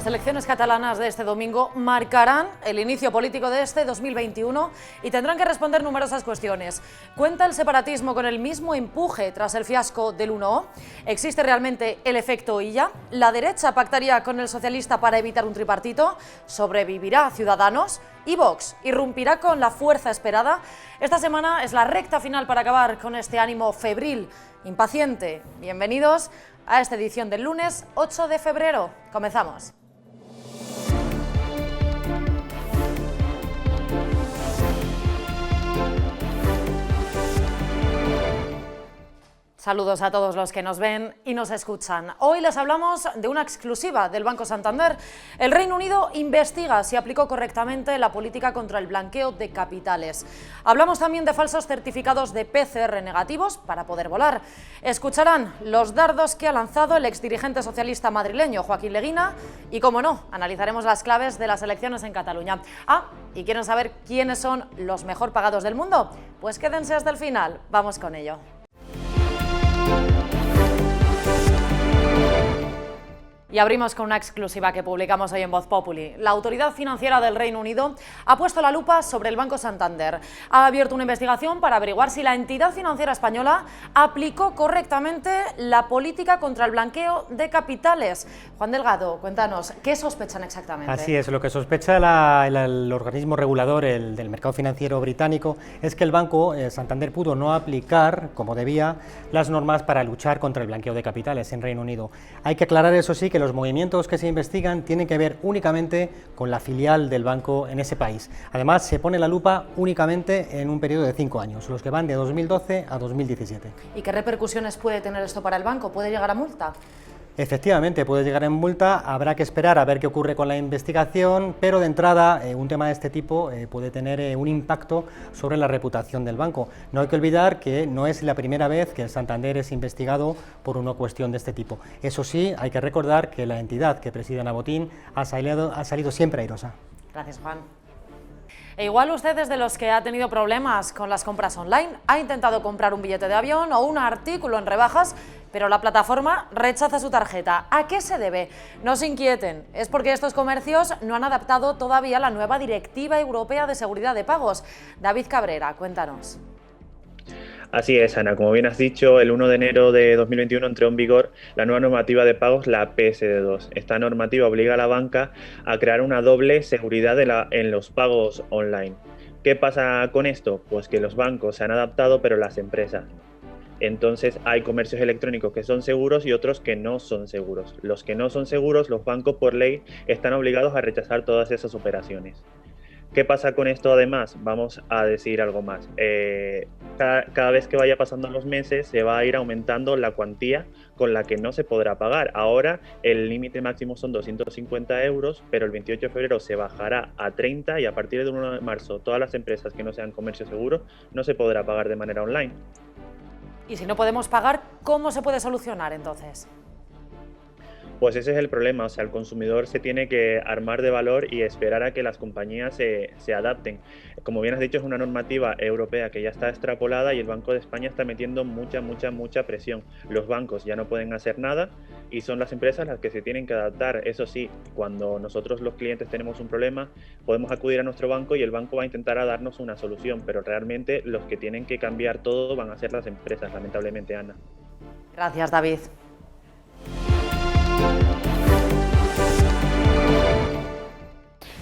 Las elecciones catalanas de este domingo marcarán el inicio político de este 2021 y tendrán que responder numerosas cuestiones. ¿Cuenta el separatismo con el mismo empuje tras el fiasco del 1O? ¿Existe realmente el efecto Illa? ¿La derecha pactaría con el socialista para evitar un tripartito? ¿Sobrevivirá Ciudadanos? ¿Y Vox irrumpirá con la fuerza esperada? Esta semana es la recta final para acabar con este ánimo febril, impaciente. Bienvenidos a esta edición del lunes 8 de febrero. Comenzamos. Saludos a todos los que nos ven y nos escuchan. Hoy les hablamos de una exclusiva del Banco Santander. El Reino Unido investiga si aplicó correctamente la política contra el blanqueo de capitales. Hablamos también de falsos certificados de PCR negativos para poder volar. Escucharán los dardos que ha lanzado el exdirigente socialista madrileño Joaquín Leguina y, como no, analizaremos las claves de las elecciones en Cataluña. ¿Y quieren saber quiénes son los mejor pagados del mundo? Pues quédense hasta el final. Vamos con ello. Y abrimos con una exclusiva que publicamos hoy en Voz Populi. La Autoridad Financiera del Reino Unido ha puesto la lupa sobre el Banco Santander. Ha abierto una investigación para averiguar si la entidad financiera española aplicó correctamente la política contra el blanqueo de capitales. Juan Delgado, cuéntanos, ¿qué sospechan exactamente? Así es, lo que sospecha el organismo regulador del mercado financiero británico es que el Banco Santander pudo no aplicar, como debía, las normas para luchar contra el blanqueo de capitales en Reino Unido. Hay que aclarar, eso sí, que los movimientos que se investigan tienen que ver únicamente con la filial del banco en ese país. Además, se pone la lupa únicamente en un periodo de 5 años, los que van de 2012 a 2017. ¿Y qué repercusiones puede tener esto para el banco? ¿Puede llegar a multa? Efectivamente, puede llegar en multa, habrá que esperar a ver qué ocurre con la investigación, pero de entrada un tema de este tipo puede tener un impacto sobre la reputación del banco. No hay que olvidar que no es la primera vez que el Santander es investigado por una cuestión de este tipo. Eso sí, hay que recordar que la entidad que preside Ana Botín ha salido siempre airosa. Gracias, Juan. E igual usted es de los que ha tenido problemas con las compras online, ha intentado comprar un billete de avión o un artículo en rebajas, pero la plataforma rechaza su tarjeta. ¿A qué se debe? No se inquieten, es porque estos comercios no han adaptado todavía la nueva Directiva Europea de Seguridad de Pagos. David Cabrera, cuéntanos. Así es, Ana. Como bien has dicho, el 1 de enero de 2021 entró en vigor la nueva normativa de pagos, la PSD2. Esta normativa obliga a la banca a crear una doble seguridad en los pagos online. ¿Qué pasa con esto? Pues que los bancos se han adaptado, pero las empresas no. Entonces hay comercios electrónicos que son seguros y otros que no son seguros. Los que no son seguros, los bancos por ley están obligados a rechazar todas esas operaciones. ¿Qué pasa con esto además? Vamos a decir algo más. Cada vez que vaya pasando los meses se va a ir aumentando la cuantía con la que no se podrá pagar. Ahora el límite máximo son 250 euros, pero el 28 de febrero se bajará a 30 y a partir del 1 de marzo todas las empresas que no sean comercio seguro no se podrá pagar de manera online. Y si no podemos pagar, ¿cómo se puede solucionar entonces? Pues ese es el problema, o sea, el consumidor se tiene que armar de valor y esperar a que las compañías se adapten. Como bien has dicho, es una normativa europea que ya está extrapolada y el Banco de España está metiendo mucha presión. Los bancos ya no pueden hacer nada y son las empresas las que se tienen que adaptar. Eso sí, cuando nosotros los clientes tenemos un problema, podemos acudir a nuestro banco y el banco va a intentar darnos una solución, pero realmente los que tienen que cambiar todo van a ser las empresas, lamentablemente, Ana. Gracias, David.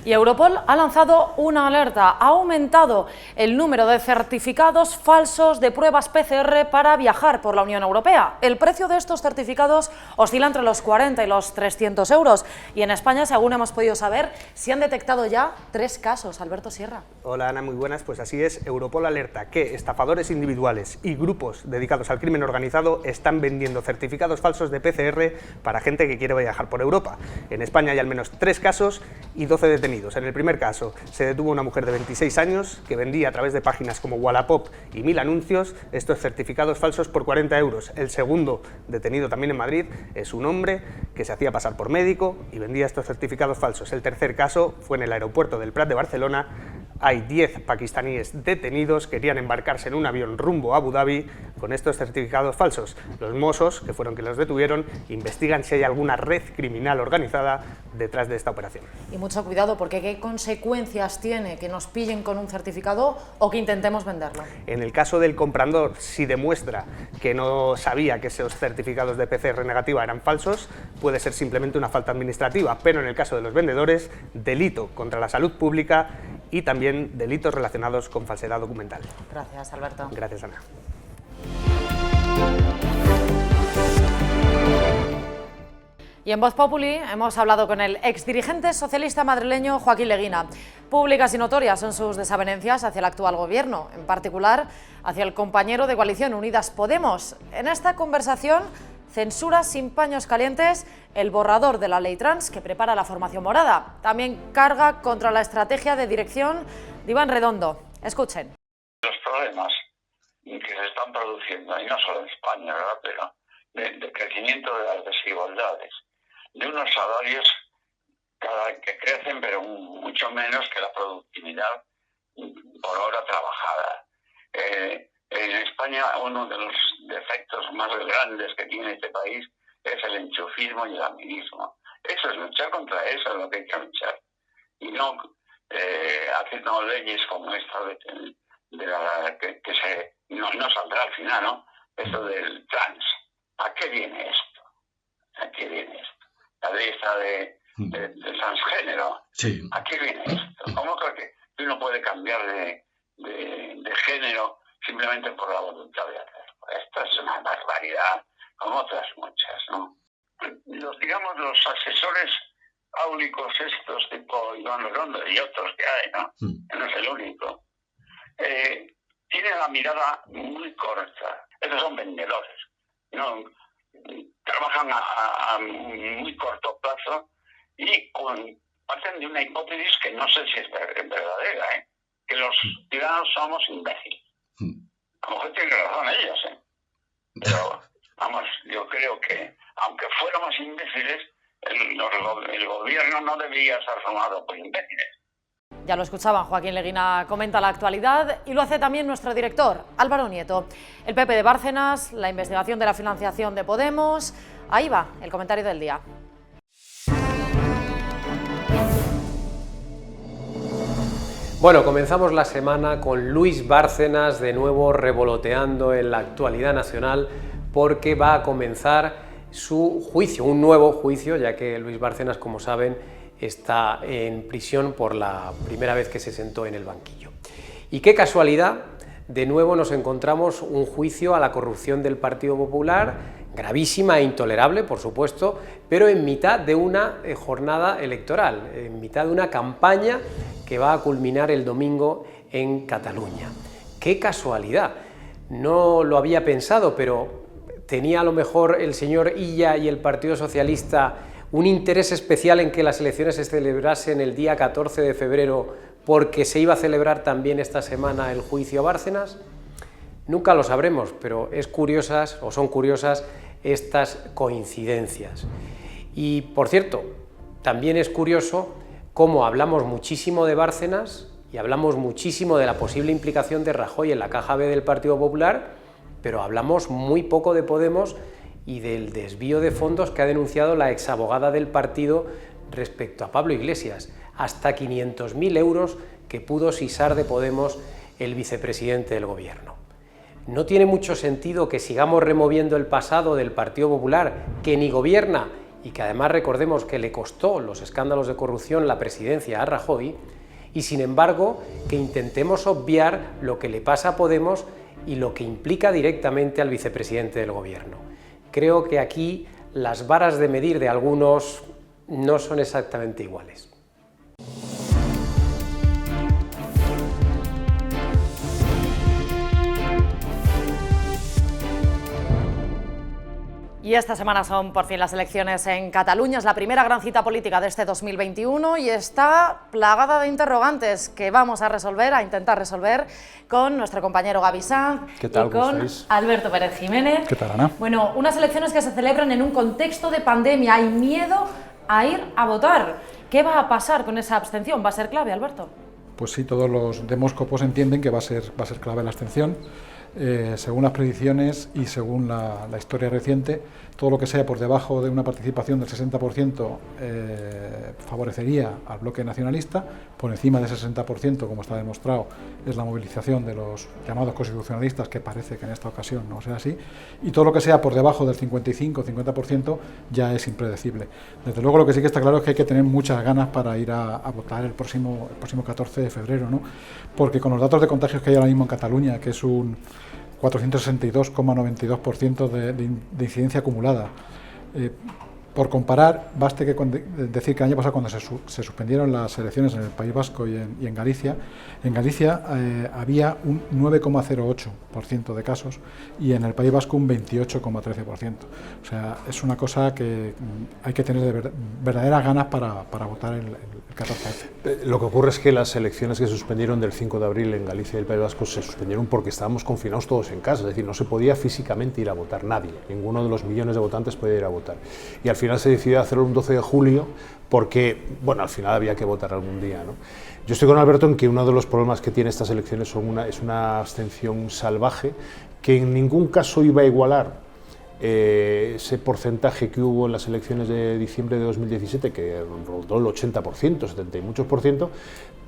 Y Europol ha lanzado una alerta, ha aumentado el número de certificados falsos de pruebas PCR para viajar por la Unión Europea. El precio de estos certificados oscila entre los 40 y los 300 euros. Y en España, según hemos podido saber, se han detectado ya 3 casos. Alberto Sierra. Hola Ana, muy buenas. Pues así es, Europol alerta que estafadores individuales y grupos dedicados al crimen organizado están vendiendo certificados falsos de PCR para gente que quiere viajar por Europa. En España hay al menos 3 casos y 12 detenidos. En el primer caso se detuvo una mujer de 26 años que vendía a través de páginas como Wallapop y 1000 anuncios estos certificados falsos por 40 euros. El segundo, detenido también en Madrid, es un hombre que se hacía pasar por médico y vendía estos certificados falsos. El tercer caso fue en el aeropuerto del Prat de Barcelona. Hay 10 pakistaníes detenidos, querían embarcarse en un avión rumbo a Abu Dhabi, con estos certificados falsos. Los Mossos, que fueron quienes los detuvieron, investigan si hay alguna red criminal organizada detrás de esta operación. Y mucho cuidado, porque ¿qué consecuencias tiene que nos pillen con un certificado o que intentemos venderlo? En el caso del comprador, si demuestra que no sabía que esos certificados de PCR negativa eran falsos, puede ser simplemente una falta administrativa, pero en el caso de los vendedores, delito contra la salud pública y también delitos relacionados con falsedad documental. Gracias, Alberto. Gracias, Ana. Y en Voz Populi hemos hablado con el exdirigente socialista madrileño Joaquín Leguina. Públicas y notorias son sus desavenencias hacia el actual gobierno, en particular hacia el compañero de coalición Unidas Podemos. En esta conversación censura sin paños calientes el borrador de la ley trans que prepara la formación morada. También carga contra la estrategia de dirección de Iván Redondo. Escuchen. Los problemas que se están produciendo, y no solo en España, ¿verdad?, pero de crecimiento de las desigualdades, de unos salarios que crecen, pero mucho menos que la productividad por hora trabajada. En España, uno de los defectos más grandes que tiene este país es el enchufismo y el amiguismo. Eso es luchar contra eso, es lo que hay que luchar. Y no haciendo leyes como esta no saldrá al final, ¿no? Esto del trans. ¿A qué viene esto? ¿A qué viene esto? La ley esta de transgénero. Sí. ¿A qué viene esto? ¿Cómo creo que uno puede cambiar de género simplemente por la voluntad de hacerlo? Esto es una barbaridad, como otras muchas, ¿no? Los asesores áulicos estos, tipo Iván Redondo y otros que hay, ¿no? No es el único. Tienen la mirada muy corta. Esos son vendedores, ¿no? Trabajan a muy corto plazo y parten de una hipótesis que no sé si es verdadera, que los ciudadanos somos imbéciles. A lo mejor tienen razón ellos, pero vamos, yo creo que aunque fuéramos imbéciles, el gobierno no debería estar formado por imbéciles. Ya lo escuchaban, Joaquín Leguina comenta la actualidad y lo hace también nuestro director, Álvaro Nieto. El PP de Bárcenas, la investigación de la financiación de Podemos. Ahí va el comentario del día. Bueno, comenzamos la semana con Luis Bárcenas de nuevo revoloteando en la actualidad nacional porque va a comenzar su juicio, un nuevo juicio, ya que Luis Bárcenas, como saben, está en prisión por la primera vez que se sentó en el banquillo. Y qué casualidad, de nuevo nos encontramos un juicio a la corrupción del Partido Popular, gravísima e intolerable, por supuesto, pero en mitad de una jornada electoral, en mitad de una campaña que va a culminar el domingo en Cataluña. ¡Qué casualidad! No lo había pensado, pero tenía a lo mejor el señor Illa y el Partido Socialista un interés especial en que las elecciones se celebrasen el día 14 de febrero porque se iba a celebrar también esta semana el juicio a Bárcenas. Nunca lo sabremos, pero son curiosas estas coincidencias. Y, por cierto, también es curioso cómo hablamos muchísimo de Bárcenas y hablamos muchísimo de la posible implicación de Rajoy en la caja B del Partido Popular, pero hablamos muy poco de Podemos y del desvío de fondos que ha denunciado la exabogada del partido respecto a Pablo Iglesias, hasta 500.000 euros que pudo sisar de Podemos el vicepresidente del gobierno. No tiene mucho sentido que sigamos removiendo el pasado del Partido Popular, que ni gobierna y que además recordemos que le costó los escándalos de corrupción la presidencia a Rajoy, y sin embargo que intentemos obviar lo que le pasa a Podemos y lo que implica directamente al vicepresidente del gobierno. Creo que aquí las varas de medir de algunos no son exactamente iguales. Y esta semana son por fin las elecciones en Cataluña, es la primera gran cita política de este 2021 y está plagada de interrogantes que vamos a intentar resolver con nuestro compañero Gaby Sanz y con Alberto Pérez Jiménez. ¿Qué tal, Ana? Bueno, unas elecciones que se celebran en un contexto de pandemia, hay miedo a ir a votar. ¿Qué va a pasar con esa abstención? ¿Va a ser clave, Alberto? Pues sí, todos los demóscopos entienden que va a ser clave la abstención. según las predicciones y según la historia reciente, todo lo que sea por debajo de una participación del 60% favorecería al bloque nacionalista. Por encima del 60%, como está demostrado, es la movilización de los llamados constitucionalistas, que parece que en esta ocasión no sea así, y todo lo que sea por debajo del 55-50% ya es impredecible. Desde luego, lo que sí que está claro es que hay que tener muchas ganas para ir a votar el próximo 14 de febrero, ¿no? Porque con los datos de contagios que hay ahora mismo en Cataluña, que es un 462,92% de incidencia acumulada. Por comparar, baste decir que el año pasado, cuando se suspendieron las elecciones en el País Vasco y en Galicia había un 9,08% de casos y en el País Vasco un 28,13%. O sea, es una cosa que hay que tener verdaderas ganas para votar el 14F. Lo que ocurre es que las elecciones que se suspendieron del 5 de abril en Galicia y el País Vasco se suspendieron porque estábamos confinados todos en casa, es decir, no se podía físicamente ir a votar nadie, ninguno de los millones de votantes podía ir a votar. Y al final se decidió hacerlo un 12 de julio porque, bueno, al final había que votar algún día, ¿no? Yo estoy con Alberto en que uno de los problemas que tiene estas elecciones es una abstención salvaje que en ningún caso iba a igualar ese porcentaje que hubo en las elecciones de diciembre de 2017, que rondó el 80%, 70 y muchos por ciento,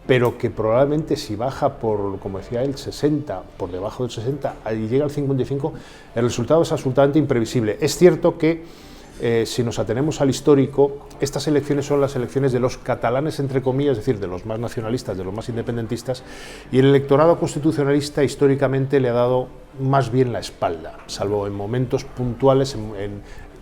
pero que probablemente si baja por, como decía él, 60, por debajo del 60 y llega al 55, el resultado es absolutamente imprevisible. Es cierto que si nos atenemos al histórico, estas elecciones son las elecciones de los catalanes, entre comillas, es decir, de los más nacionalistas, de los más independentistas, y el electorado constitucionalista históricamente le ha dado más bien la espalda, salvo en momentos puntuales,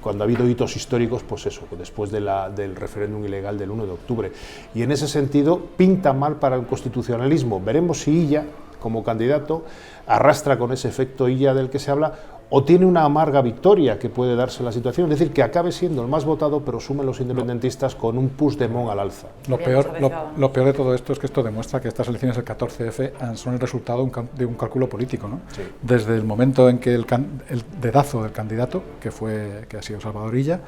cuando ha habido hitos históricos, pues eso, después del referéndum ilegal del 1 de octubre. Y en ese sentido, pinta mal para el constitucionalismo. Veremos si Illa, como candidato, arrastra con ese efecto Illa del que se habla, o tiene una amarga victoria que puede darse la situación, es decir, que acabe siendo el más votado, pero sumen los independentistas con un Puigdemont al alza. Lo peor de todo esto es que esto demuestra que estas elecciones del 14F son el resultado de un cálculo político, ¿no? Sí. Desde el momento en que el dedazo del candidato, que ha sido Salvador Illa,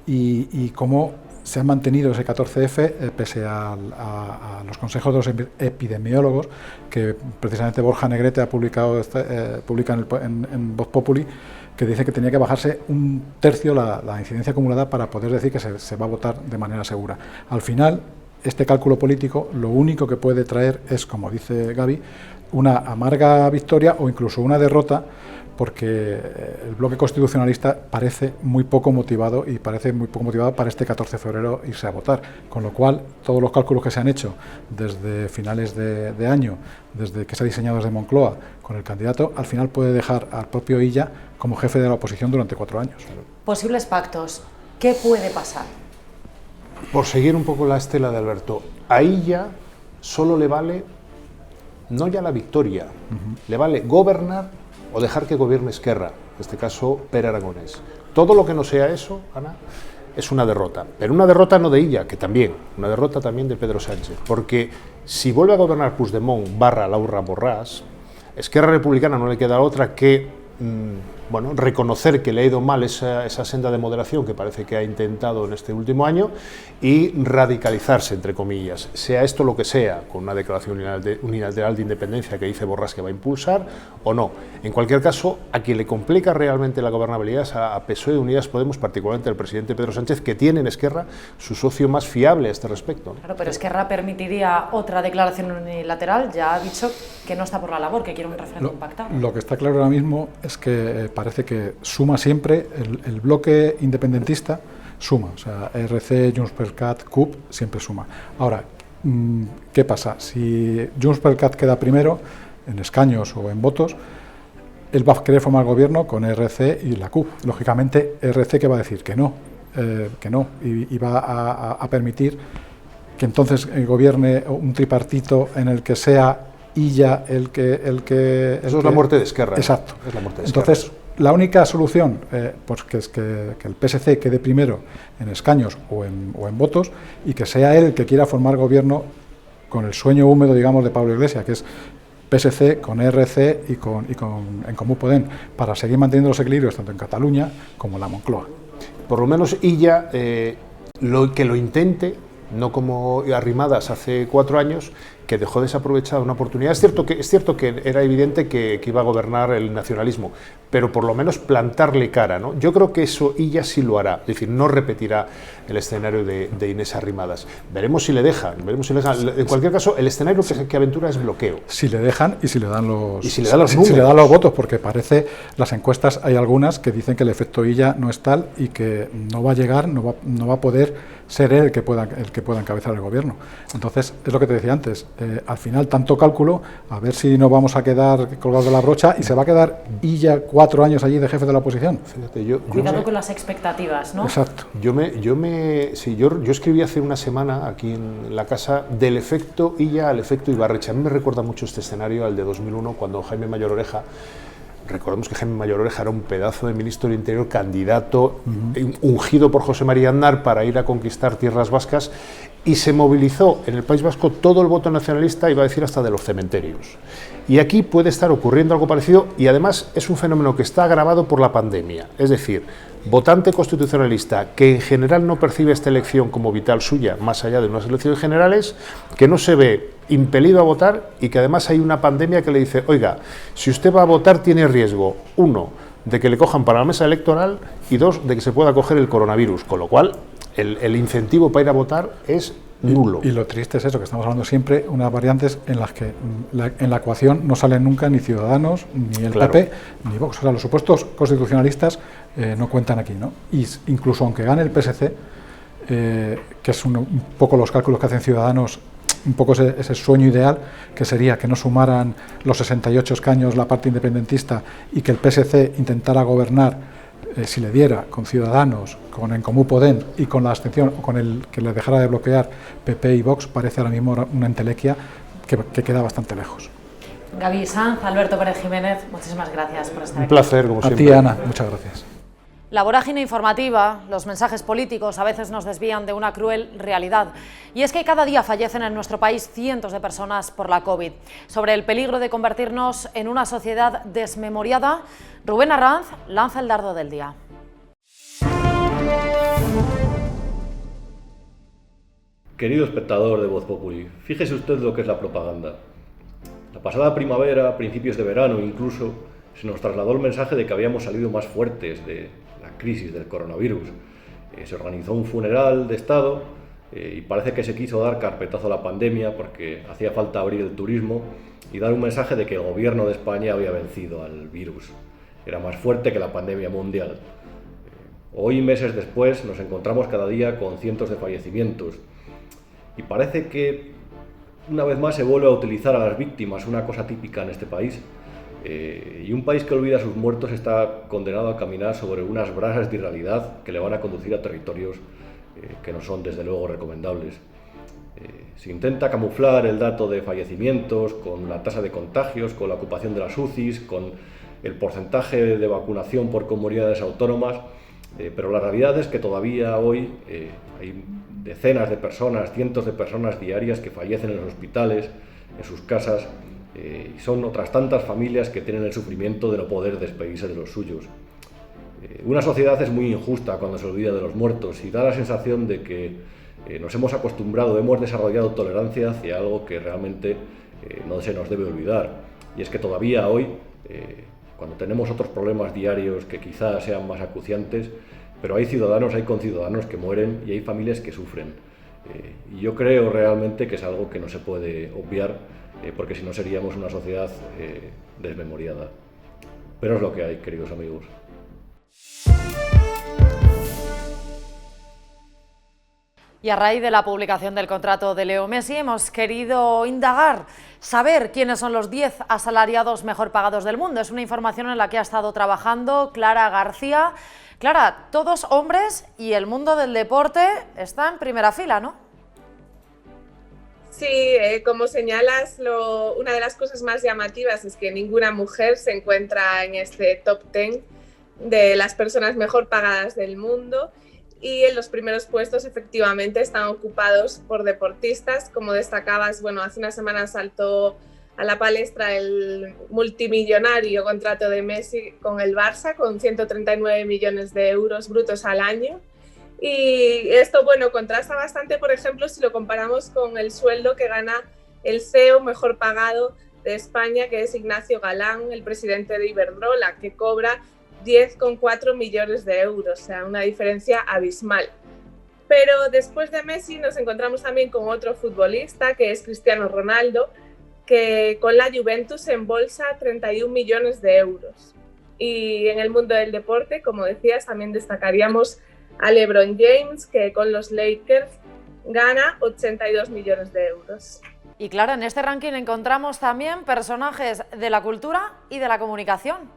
y cómo se ha mantenido ese 14F pese a los consejos de los epidemiólogos, que precisamente Borja Negrete publica en Voz Populi, que dice que tenía que bajarse un tercio la incidencia acumulada para poder decir que se va a votar de manera segura. Al final, este cálculo político lo único que puede traer es, como dice Gaby, una amarga victoria o incluso una derrota, porque el bloque constitucionalista parece muy poco motivado para este 14 de febrero irse a votar, con lo cual todos los cálculos que se han hecho desde finales de año, desde que se ha diseñado desde Moncloa con el candidato, al final puede dejar al propio Illa como jefe de la oposición durante 4 años. Posibles pactos, ¿qué puede pasar? Por seguir un poco la estela de Alberto, a Illa solo le vale, no ya la victoria, le vale gobernar o dejar que gobierne Esquerra, en este caso Pere Aragonés. Todo lo que no sea eso, Ana, es una derrota. Pero una derrota no de Illa, que también, una derrota también de Pedro Sánchez. Porque si vuelve a gobernar Puigdemont / Laura Borràs, Esquerra Republicana no le queda otra que reconocer que le ha ido mal esa senda de moderación que parece que ha intentado en este último año y radicalizarse, entre comillas, sea esto lo que sea, con una declaración unilateral de independencia que dice Borràs que va a impulsar o no. En cualquier caso, a quien le complica realmente la gobernabilidad es a PSOE y Unidas Podemos, particularmente al presidente Pedro Sánchez, que tiene en Esquerra su socio más fiable a este respecto, ¿no? Claro, pero Esquerra permitiría otra declaración unilateral, ya ha dicho que no está por la labor, que quiere un referéndum pactado. Lo que está claro ahora mismo es que parece que suma siempre el bloque independentista, suma, o sea, RC, JxCat, CUP, siempre suma. Ahora, ¿qué pasa? Si JxCat queda primero en escaños o en votos, él va a querer formar gobierno con RC y la CUP. Lógicamente, RC que va a decir que no, y va a permitir que entonces gobierne un tripartito en el que sea Illa el que eso es la muerte de Esquerra. Exacto. Es la muerte de Esquerra. Entonces, la única solución pues que es que el PSC quede primero en escaños o en votos y que sea él el que quiera formar gobierno con el sueño húmedo, digamos, de Pablo Iglesias, que es PSC con ERC y en Comú Podem, para seguir manteniendo los equilibrios tanto en Cataluña como en la Moncloa. Por lo menos Illa que lo intente, no como Arrimadas hace 4 años, que dejó desaprovechada una oportunidad. Es cierto que era evidente que iba a gobernar el nacionalismo, pero por lo menos plantarle cara, ¿no? Yo creo que eso ella sí lo hará, es decir, no repetirá el escenario de Inés Arrimadas. Veremos si le dejan, En cualquier caso, el escenario que aventura es bloqueo. Si le dejan y si le dan los, si le dan los votos, porque parece, las encuestas hay algunas que dicen que el efecto Illa no es tal y que no va a llegar, no va a poder ser él el que pueda encabezar el gobierno. Entonces, es lo que te decía antes, al final tanto cálculo, a ver si no vamos a quedar colgados de la brocha y se va a quedar Illa 4 años allí de jefe de la oposición. Fíjate, Cuidado con las expectativas, ¿no? Exacto. Yo escribí hace una semana aquí en la casa del efecto Illa al efecto Ibarretxe. A mí me recuerda mucho este escenario al de 2001, cuando Jaime Mayor Oreja, recordemos que Jaime Mayor Oreja era un pedazo de ministro del Interior, candidato ungido por José María Aznar para ir a conquistar tierras vascas, y se movilizó en el País Vasco todo el voto nacionalista, iba a decir hasta de los cementerios. Y aquí puede estar ocurriendo algo parecido, y además es un fenómeno que está agravado por la pandemia. Es decir, votante constitucionalista que en general no percibe esta elección como vital suya, más allá de unas elecciones generales, que no se ve impelido a votar y que además hay una pandemia que le dice, oiga, si usted va a votar tiene riesgo, 1, de que le cojan para la mesa electoral, y 2, de que se pueda coger el coronavirus, con lo cual el incentivo para ir a votar es nulo. Y lo triste es eso, que estamos hablando siempre unas variantes en las que en la ecuación no salen nunca ni Ciudadanos, ni el PP, ni Vox. O sea, los supuestos constitucionalistas no cuentan aquí, ¿no? Y incluso aunque gane el PSC, que es un poco los cálculos que hacen Ciudadanos, un poco ese sueño ideal, que sería que no sumaran los 68 escaños la parte independentista y que el PSC intentara gobernar, si le diera, con Ciudadanos, con En Comú Podem y con la abstención, o con el que le dejara de bloquear PP y Vox, parece ahora mismo una entelequia que queda bastante lejos. Gaby Sanz, Alberto Pérez Jiménez, muchísimas gracias por estar aquí. Un placer, como siempre. A ti, Ana, muchas gracias. La vorágine informativa, los mensajes políticos a veces nos desvían de una cruel realidad. Y es que cada día fallecen en nuestro país cientos de personas por la COVID. Sobre el peligro de convertirnos en una sociedad desmemoriada, Rubén Arranz lanza el dardo del día. Querido espectador de Voz Populi, fíjese usted lo que es la propaganda. La pasada primavera, principios de verano incluso, se nos trasladó el mensaje de que habíamos salido más fuertes de la crisis del coronavirus. Se organizó un funeral de Estado y parece que se quiso dar carpetazo a la pandemia porque hacía falta abrir el turismo y dar un mensaje de que el gobierno de España había vencido al virus. Era más fuerte que la pandemia mundial. Hoy, meses después, nos encontramos cada día con cientos de fallecimientos y parece que una vez más se vuelve a utilizar a las víctimas, una cosa típica en este país. Y un país que olvida a sus muertos está condenado a caminar sobre unas brasas de irrealidad que le van a conducir a territorios que no son desde luego recomendables. Se intenta camuflar el dato de fallecimientos con la tasa de contagios, con la ocupación de las UCIs, con el porcentaje de vacunación por comunidades autónomas, pero la realidad es que todavía hoy hay decenas de personas, cientos de personas diarias que fallecen en los hospitales, en sus casas, y son otras tantas familias que tienen el sufrimiento de no poder despedirse de los suyos. Una sociedad es muy injusta cuando se olvida de los muertos y da la sensación de que nos hemos acostumbrado, hemos desarrollado tolerancia hacia algo que realmente no se nos debe olvidar. Y es que todavía hoy, cuando tenemos otros problemas diarios que quizás sean más acuciantes, pero hay ciudadanos, hay conciudadanos que mueren y hay familias que sufren. Y yo creo realmente que es algo que no se puede obviar, porque si no seríamos una sociedad desmemoriada. Pero es lo que hay, queridos amigos. Y a raíz de la publicación del contrato de Leo Messi hemos querido indagar, saber quiénes son los 10 asalariados mejor pagados del mundo. Es una información en la que ha estado trabajando Clara García. Clara, todos hombres y el mundo del deporte está en primera fila, ¿no? Sí, como señalas, una de las cosas más llamativas es que ninguna mujer se encuentra en este top 10 de las personas mejor pagadas del mundo. Y en los primeros puestos efectivamente están ocupados por deportistas. Como destacabas, bueno, hace unas semanas saltó a la palestra el multimillonario contrato de Messi con el Barça, con 139 millones de euros brutos al año. Y esto, bueno, contrasta bastante, por ejemplo, si lo comparamos con el sueldo que gana el CEO mejor pagado de España, que es Ignacio Galán, el presidente de Iberdrola, que cobra 10,4 millones de euros, o sea, una diferencia abismal. Pero después de Messi nos encontramos también con otro futbolista, que es Cristiano Ronaldo, que con la Juventus embolsa 31 millones de euros. Y en el mundo del deporte, como decías, también destacaríamos a LeBron James, que con los Lakers gana 82 millones de euros. Y claro, en este ranking encontramos también personajes de la cultura y de la comunicación.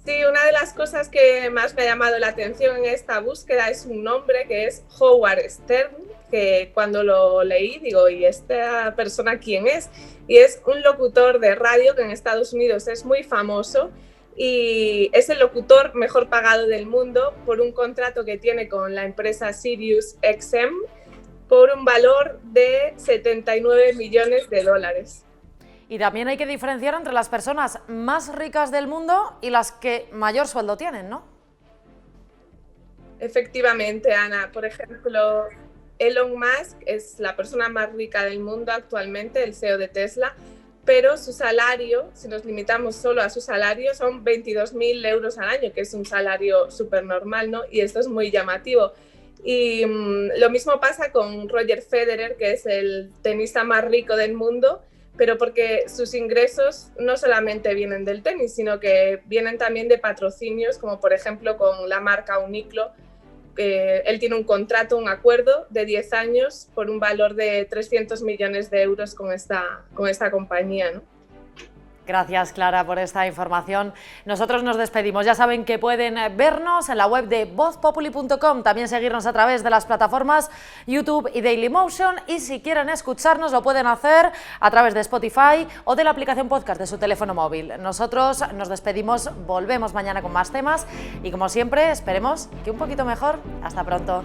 Sí, una de las cosas que más me ha llamado la atención en esta búsqueda es un nombre que es Howard Stern, que cuando lo leí digo, ¿y esta persona quién es? Y es un locutor de radio que en Estados Unidos es muy famoso y es el locutor mejor pagado del mundo por un contrato que tiene con la empresa SiriusXM por un valor de 79 millones de dólares. Y también hay que diferenciar entre las personas más ricas del mundo y las que mayor sueldo tienen, ¿no? Efectivamente, Ana. Por ejemplo, Elon Musk es la persona más rica del mundo actualmente, el CEO de Tesla, pero su salario, si nos limitamos solo a su salario, son 22.000 euros al año, que es un salario súper normal, ¿no? Y esto es muy llamativo. Y lo mismo pasa con Roger Federer, que es el tenista más rico del mundo, pero porque sus ingresos no solamente vienen del tenis, sino que vienen también de patrocinios, como por ejemplo con la marca Uniqlo. Él tiene un contrato, un acuerdo de 10 años por un valor de 300 millones de euros con esta compañía, ¿no? Gracias, Clara, por esta información. Nosotros nos despedimos. Ya saben que pueden vernos en la web de vozpopuli.com, también seguirnos a través de las plataformas YouTube y Dailymotion, y si quieren escucharnos lo pueden hacer a través de Spotify o de la aplicación podcast de su teléfono móvil. Nosotros nos despedimos, volvemos mañana con más temas y como siempre esperemos que un poquito mejor. Hasta pronto.